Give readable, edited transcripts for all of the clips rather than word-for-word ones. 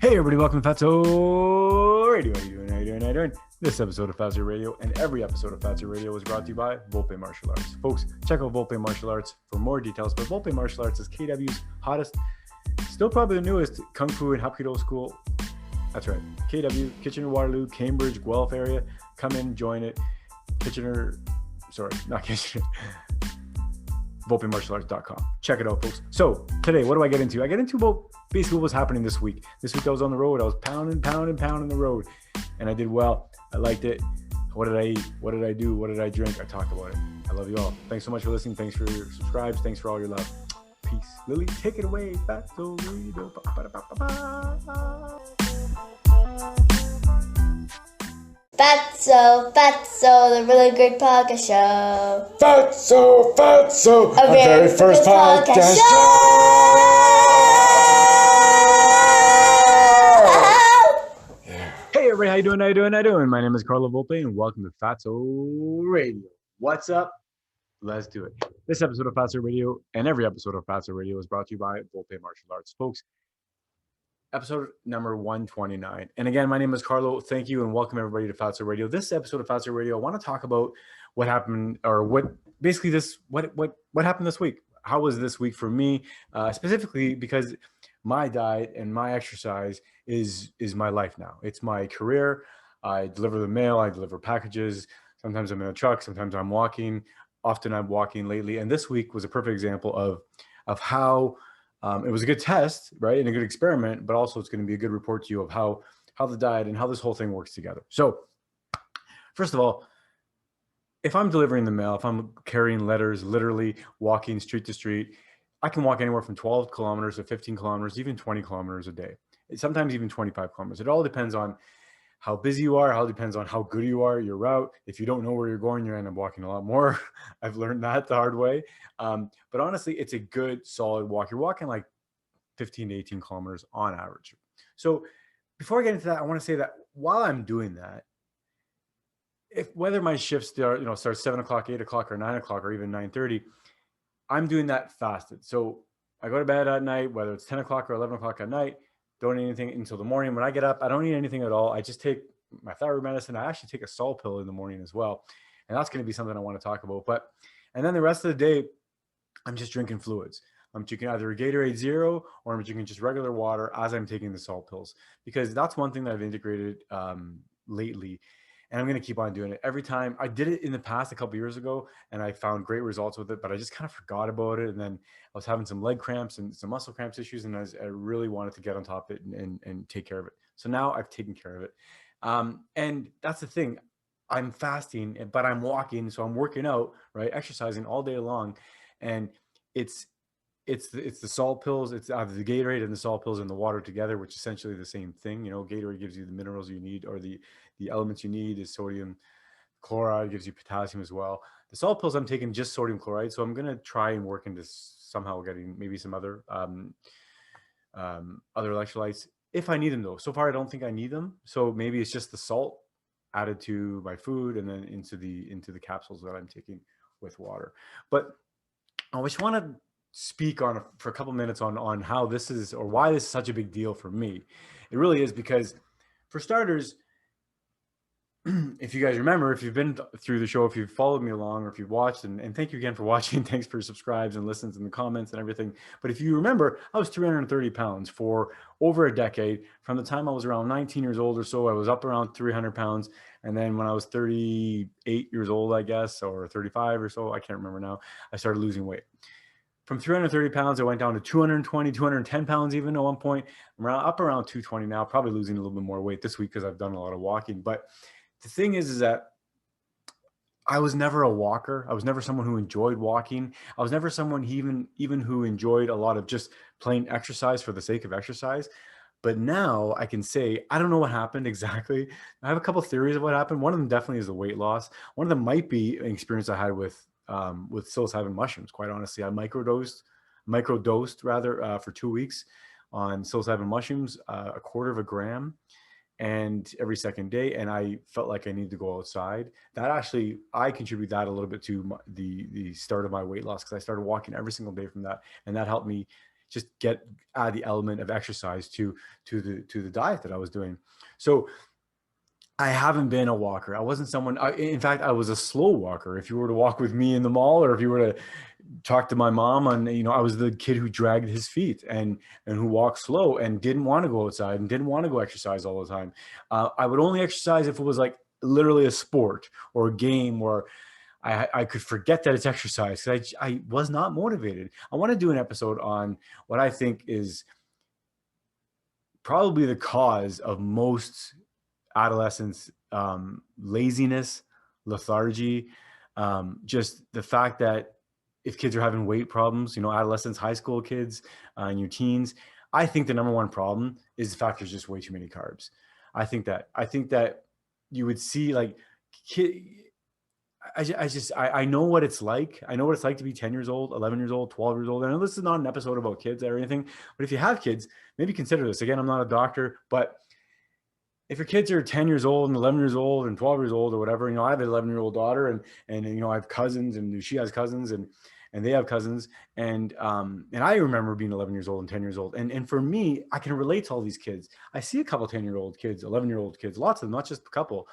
Hey everybody, welcome to Fatso Radio. How you doing? How you doing? How you doing? This episode of Fatso Radio and every episode of Fatso Radio is brought to you by Volpe Martial Arts. Folks, check out Volpe Martial Arts for more details, but Volpe Martial Arts is KW's hottest, still probably the newest Kung Fu and Hapkido school. That's right. KW, Kitchener-Waterloo, Cambridge, Guelph area. Come in, join it. VolpeMartialArts.com. Check it out, folks. So today, what do I get into? I get into about basically what was happening this week. This week I was on the road. I was pounding the road, and I did well. I liked it. What did I eat? What did I do? What did I drink? I talked about it. I love you all. Thanks so much for listening. Thanks for your subscribes. Thanks for all your love. Peace. Lily, take it away. Fatso Radio. Fatso, the really good podcast show. Fatso, our very first podcast show. Yeah. Hey everybody, how you doing? My name is Carlo Volpe, and welcome to Fatso Radio. What's up? Let's do it. This episode of Fatso Radio and every episode of Fatso Radio is brought to you by Volpe Martial Arts, folks. Episode number 129. And again, my name is Carlo. Thank you and welcome everybody to Fatso Radio. This episode of Fatso Radio, I want to talk about what happened, or what happened this week. How was this week for me? Specifically because my diet and my exercise is my life now. It's my career. I deliver the mail, I deliver packages. Sometimes I'm in a truck, sometimes I'm walking. Often I'm walking lately. And this week was a perfect example of how it was a good test, right? And a good experiment, but also it's going to be a good report to you of how the diet and how this whole thing works together. So first of all, if I'm delivering the mail, if I'm carrying letters, literally walking street to street, I can walk anywhere from 12 kilometers to 15 kilometers, even 20 kilometers a day. Sometimes even 25 kilometers. It all depends on how busy you are, how it depends on how good you are, your route. If you don't know where you're going, you end up walking a lot more. I've learned that the hard way. But honestly, it's a good, solid walk. You're walking like 15 to 18 kilometers on average. So before I get into that, I want to say that while I'm doing that, whether my shifts start 7 o'clock, 8 o'clock, or 9 o'clock, or even 9:30, I'm doing that fasted. So I go to bed at night, whether it's 10 o'clock or 11 o'clock at night, don't eat anything until the morning. When I get up, I don't eat anything at all. I just take my thyroid medicine. I actually take a salt pill in the morning as well. And that's going to be something I want to talk about. And then the rest of the day, I'm just drinking fluids. I'm drinking either a Gatorade Zero or I'm drinking just regular water as I'm taking the salt pills, because that's one thing that I've integrated lately. And I'm going to keep on doing it every time. I did it in the past a couple years ago and I found great results with it, but I just kind of forgot about it. And then I was having some leg cramps and some muscle cramps issues. And I really wanted to get on top of it and take care of it. So now I've taken care of it. And that's the thing. I'm fasting, but I'm walking. So I'm working out, right? Exercising all day long. And it's the salt pills. It's either the Gatorade and the salt pills and the water together, which is essentially the same thing. You know, Gatorade gives you the minerals you need, or the elements you need is sodium. Chloride gives you potassium as well. The salt pills, I'm taking just sodium chloride. So I'm going to try and work into somehow getting maybe some other electrolytes if I need them though. So far, I don't think I need them. So maybe it's just the salt added to my food and then into the capsules that I'm taking with water. But I just want to speak on for a couple minutes on how this is, or why this is such a big deal for me. It really is because, for starters, if you guys remember, if you've been through the show, if you've followed me along, or if you've watched, and thank you again for watching, thanks for subscribes and listens and the comments and everything. But if you remember, I was 330 pounds for over a decade. From the time I was around 19 years old or so, I was up around 300 pounds. And then when I was 38 years old, I guess, or 35 or so, I can't remember now, I started losing weight. From 330 pounds, I went down to 220, 210 pounds even at one point. I'm up around 220 now, probably losing a little bit more weight this week because I've done a lot of walking. But the thing is that I was never a walker. I was never someone who enjoyed walking. I was never someone even who enjoyed a lot of just plain exercise for the sake of exercise. But now I can say, I don't know what happened exactly. I have a couple of theories of what happened. One of them definitely is the weight loss. One of them might be an experience I had with psilocybin mushrooms. Quite honestly, I microdosed for 2 weeks on psilocybin mushrooms, a quarter of a gram, and every second day. And I felt like I needed to go outside. That actually, I contribute that a little bit to the start of my weight loss, because I started walking every single day from that. And that helped me just add the element of exercise to the diet that I was doing. So I haven't been a walker. I wasn't someone, in fact, I was a slow walker. If you were to walk with me in the mall, or if you were to talk to my mom on, I was the kid who dragged his feet and who walked slow and didn't want to go outside and didn't want to go exercise all the time. I would only exercise if it was like literally a sport or a game where I could forget that it's exercise, because I was not motivated. I want to do an episode on what I think is probably the cause of most adolescents, laziness, lethargy, just the fact that if kids are having weight problems, adolescents, high school kids, and your teens, I think the number one problem is the fact there's just way too many carbs. I think that you would see like I know what it's like. I know what it's like to be 10 years old, 11 years old, 12 years old. I know this is not an episode about kids or anything, but if you have kids, maybe consider this. Again, I'm not a doctor, but if your kids are 10 years old and 11 years old and 12 years old or whatever, I have an 11-year-old daughter, and I have cousins, and she has cousins, and they have cousins. And I remember being 11 years old and 10 years old. And for me, I can relate to all these kids. I see a couple 10-year-old kids, 11-year-old kids, lots of them, not just a couple,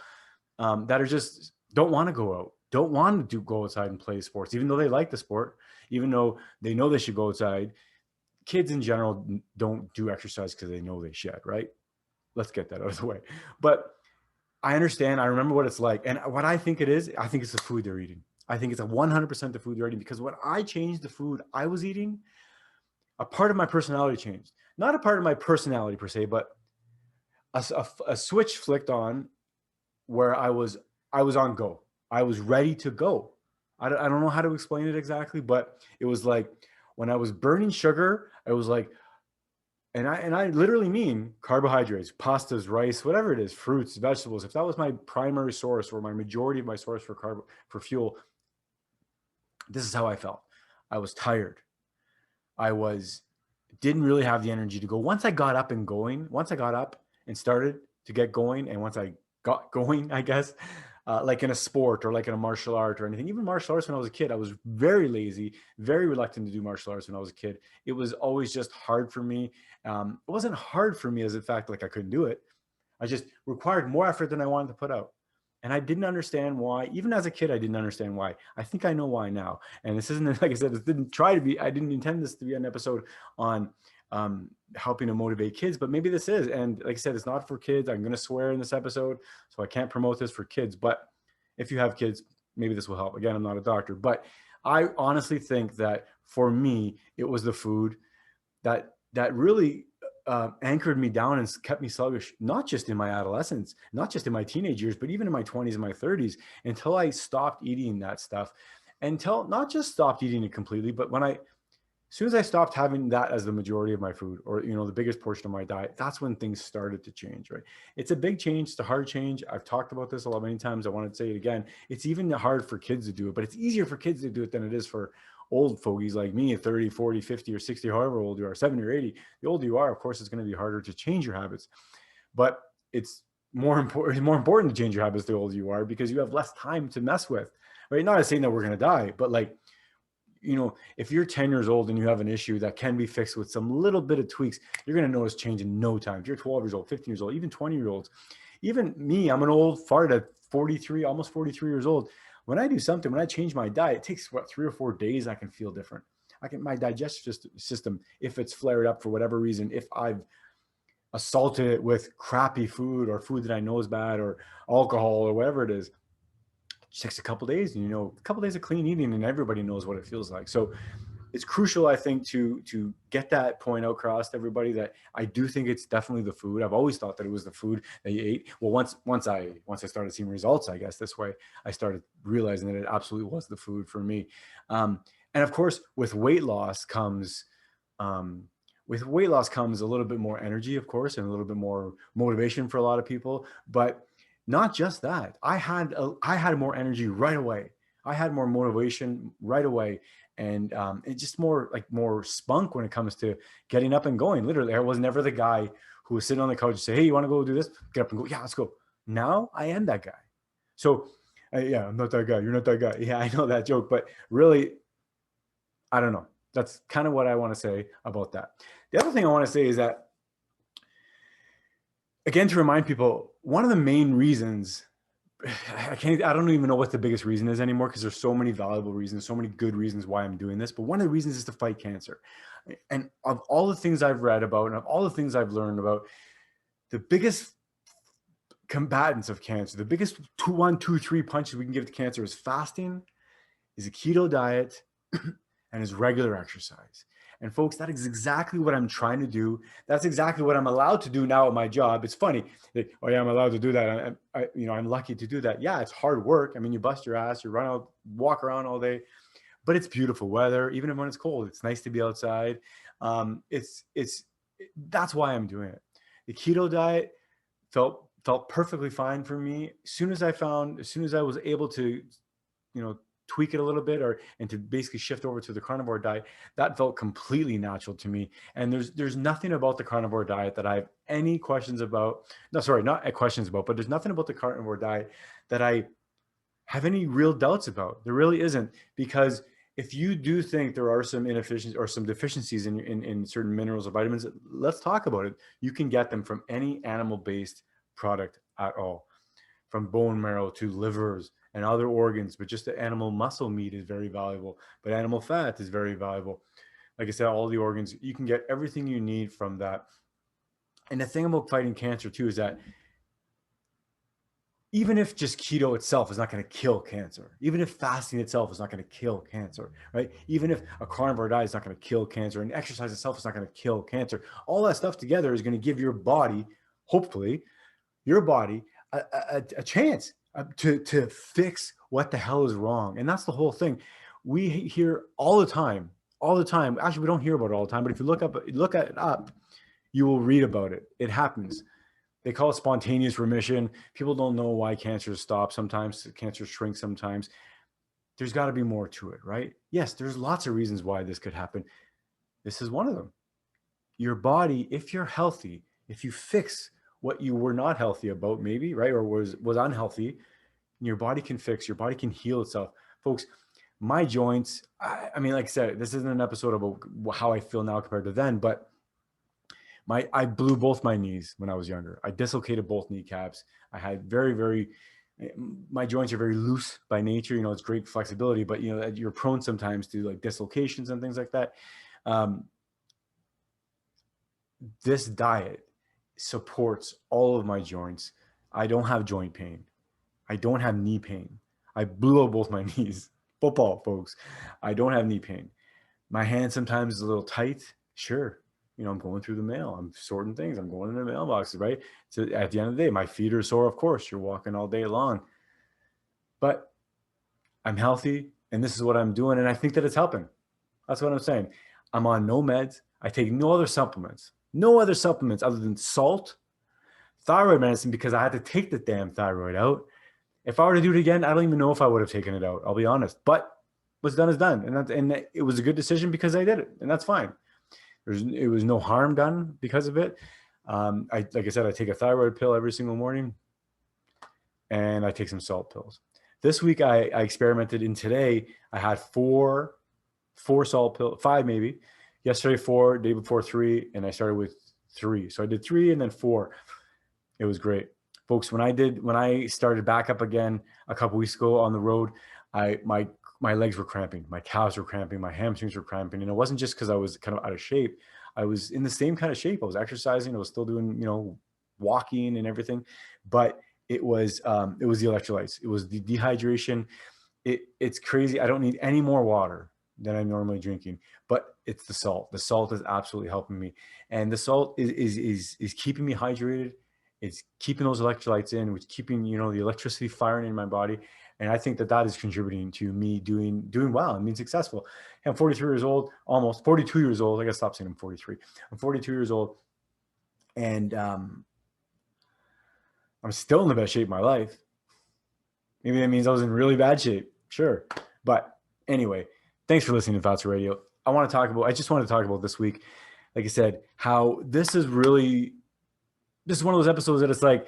that are just don't want to go out, don't want to go outside and play sports, even though they like the sport, even though they know they should go outside. Kids in general don't do exercise because they know they should, right? Let's get that out of the way. But I understand. I remember what it's like. And what I think it is, I think it's the food they're eating. I think it's 100% the food they're eating, because when I changed the food I was eating, a part of my personality changed. Not a part of my personality per se, but a switch flicked on where I was on go. I was ready to go. I don't know how to explain it exactly, but it was like when I was burning sugar, I was like, and I literally mean carbohydrates, pastas, rice, whatever it is, fruits, vegetables. If that was my primary source or my majority of my source for fuel, this is how I felt. I was tired. Didn't really have the energy to go. Once I got up and started to get going, and once I got going, I guess, like in a sport or like in a martial art or anything. Even martial arts when I was a kid, I was very lazy, very reluctant to do martial arts when I was a kid. It was always just hard for me. It wasn't hard for me as a fact like I couldn't do it. I just required more effort than I wanted to put out. And I didn't understand why. Even as a kid, I didn't understand why. I think I know why now. And this isn't, like I said, I didn't intend this to be an episode on helping to motivate kids, but maybe this is. And like I said, it's not for kids. I'm going to swear in this episode, so I can't promote this for kids. But if you have kids, maybe this will help. Again, I'm not a doctor, but I honestly think that for me, it was the food that really anchored me down and kept me sluggish, not just in my adolescence, not just in my teenage years, but even in my 20s and my 30s, until I stopped eating that stuff. Until not just stopped eating it completely, but as soon as I stopped having that as the majority of my food, or the biggest portion of my diet, that's when things started to change, right? It's a big change. It's a hard change. I've talked about this many times. I want to say it again. It's even hard for kids to do it, but it's easier for kids to do it than it is for old fogies like me, 30, 40, 50, or 60, however old you are, 70 or 80. The older you are, of course, it's going to be harder to change your habits. But it's more important to change your habits the older you are, because you have less time to mess with, right? Not as saying that we're going to die, but like, if you're 10 years old and you have an issue that can be fixed with some little bit of tweaks, you're going to notice change in no time. If you're 12 years old, 15 years old, even 20-year-olds, even me, I'm an old fart at 43, almost 43 years old. When I do something, when I change my diet, it takes 3 or 4 days. I can feel different. My digestive system, if it's flared up for whatever reason, if I've assaulted it with crappy food or food that I know is bad or alcohol or whatever it is, takes a couple of days, and a couple of days of clean eating, and everybody knows what it feels like. So it's crucial, I think, to get that point out across to everybody, that I do think it's definitely the food. I've always thought that it was the food that you ate. Well, once I started seeing results, I guess this way, I started realizing that it absolutely was the food for me. And of course, with weight loss comes a little bit more energy, of course, and a little bit more motivation for a lot of people. But not just that, I had more energy right away. I had more motivation right away. And it's just more spunk when it comes to getting up and going. Literally, I was never the guy who was sitting on the couch and say, "Hey, you want to go do this?" Get up and go. Yeah, let's go. Now I am that guy. So yeah, I'm not that guy. You're not that guy. Yeah, I know that joke, but really, I don't know. That's kind of what I want to say about that. The other thing I want to say is that, again, to remind people, one of the main reasons, I don't even know what the biggest reason is anymore, because there's so many valuable reasons, so many good reasons why I'm doing this. But one of the reasons is to fight cancer. And of all the things I've read about and of all the things I've learned about, the biggest combatants of cancer, the biggest 1, 2, 3 punches we can give to cancer is fasting, is a keto diet, and is regular exercise. And folks, that is exactly what I'm trying to do. That's exactly what I'm allowed to do now at my job. It's funny, like, oh yeah, I'm allowed to do that. I'm lucky to do that. Yeah, it's hard work. I mean, you bust your ass, you run out, walk around all day, but it's beautiful weather. Even when it's cold, it's nice to be outside. That's why I'm doing it. The keto diet felt perfectly fine for me. As soon as I was able to, tweak it a little bit, and to basically shift over to the carnivore diet, that felt completely natural to me. And there's nothing about the carnivore diet that I have any questions about. No, sorry, not questions about, but there's nothing about the carnivore diet that I have any real doubts about. There really isn't, because if you do think there are some inefficiencies or some deficiencies in certain minerals or vitamins, let's talk about it. You can get them from any animal-based product at all, from bone marrow to livers and other organs. But just the animal muscle meat is very valuable, but animal fat is very valuable. Like I said, all the organs, you can get everything you need from that. And the thing about fighting cancer too is that even if just keto itself is not going to kill cancer, even if fasting itself is not going to kill cancer, right? Even if a carnivore diet is not going to kill cancer, and exercise itself is not going to kill cancer, all that stuff together is going to give your body, hopefully, your body a chance to fix what the hell is wrong. And that's the whole thing. We hear all the time. Actually, we don't hear about it all the time, but if you look it up, you will read about it. It happens. They call it spontaneous remission. People don't know why cancer stops sometimes. Cancer shrinks sometimes. There's got to be more to it, right? Yes, there's lots of reasons why this could happen. This is one of them. Your body, if you're healthy, if you fix what you were not healthy about, maybe, right, or was unhealthy, your body can fix, your body can heal itself. Folks, my joints, I mean, like I said, this isn't an episode about how I feel now compared to then, but I blew both my knees when I was younger. I dislocated both kneecaps. I had my joints are very loose by nature. It's great flexibility, but you're prone sometimes to like dislocations and things like that. This diet supports all of my joints. I don't have joint pain. I don't have knee pain. I blew out both my knees. Football, folks. I don't have knee pain. My hand sometimes is a little tight. Sure. I'm going through the mail. I'm sorting things. I'm going in the mailboxes, right? So at the end of the day, my feet are sore. Of course, you're walking all day long. But I'm healthy, and this is what I'm doing, and I think that it's helping. That's what I'm saying. I'm on no meds. I take no other supplements other than salt, thyroid medicine, because I had to take the damn thyroid out. If I were to do it again, I don't even know if I would have taken it out. I'll be honest. But what's done is done, and it was a good decision because I did it, and that's fine. It was no harm done because of it. Like I said, I take a thyroid pill every single morning, and I take some salt pills. This week I experimented, and today I had four salt pills, 5 maybe. Yesterday 4, day before 3, and I started with 3. So I did 3 and then 4. It was great, folks. When I started back up again a couple weeks ago on the road, my legs were cramping, my calves were cramping, my hamstrings were cramping. And it wasn't just because I was kind of out of shape. I was in the same kind of shape. I was exercising. I was still doing, walking and everything. But it was the electrolytes. It was the dehydration. It's crazy. I don't need any more water than I'm normally drinking, but it's the salt. The salt is absolutely helping me. And the salt is keeping me hydrated. It's keeping those electrolytes in, which keeping, the electricity firing in my body. And I think that is contributing to me doing well and being successful. I'm 43 years old, almost 42 years old. I gotta stop saying I'm 43. I'm 42 years old. And I'm still in the best shape of my life. Maybe that means I was in really bad shape. Sure. But anyway, thanks for listening to Fatso Radio. I just wanted to talk about this week, like I said, how this is one of those episodes that it's like,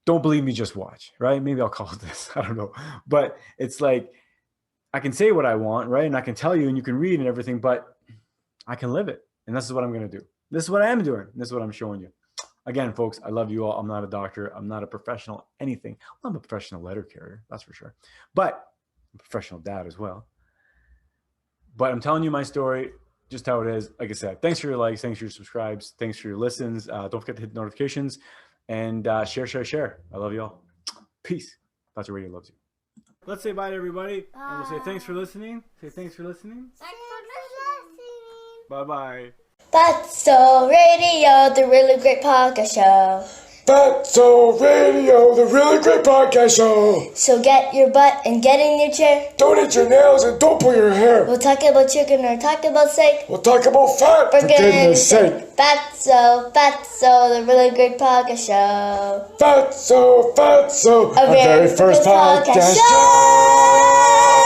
don't believe me, just watch, right? Maybe I'll call it this. I don't know. But it's like, I can say what I want, right? And I can tell you and you can read and everything, but I can live it. And this is what I'm going to do. This is what I am doing. This is what I'm showing you. Again, folks, I love you all. I'm not a doctor. I'm not a professional anything. Well, I'm a professional letter carrier, that's for sure. But I'm a professional dad as well. But I'm telling you my story, just how it is. Like I said, thanks for your likes. Thanks for your subscribes. Thanks for your listens. Don't forget to hit notifications and share. I love you all. Peace. Fatso Radio loves you. Let's say bye to everybody. Bye. And we'll say thanks for listening. Say thanks for listening. Thanks for listening. Bye-bye. Fatso Radio, the really great podcast show. Fatso Radio, the really great podcast show. So get your butt and get in your chair. Don't eat your nails and don't pull your hair. We'll talk about chicken or talk about steak. We'll talk about fat, for goodness sake. Fatso, the really great podcast show. Fatso, our very first podcast show.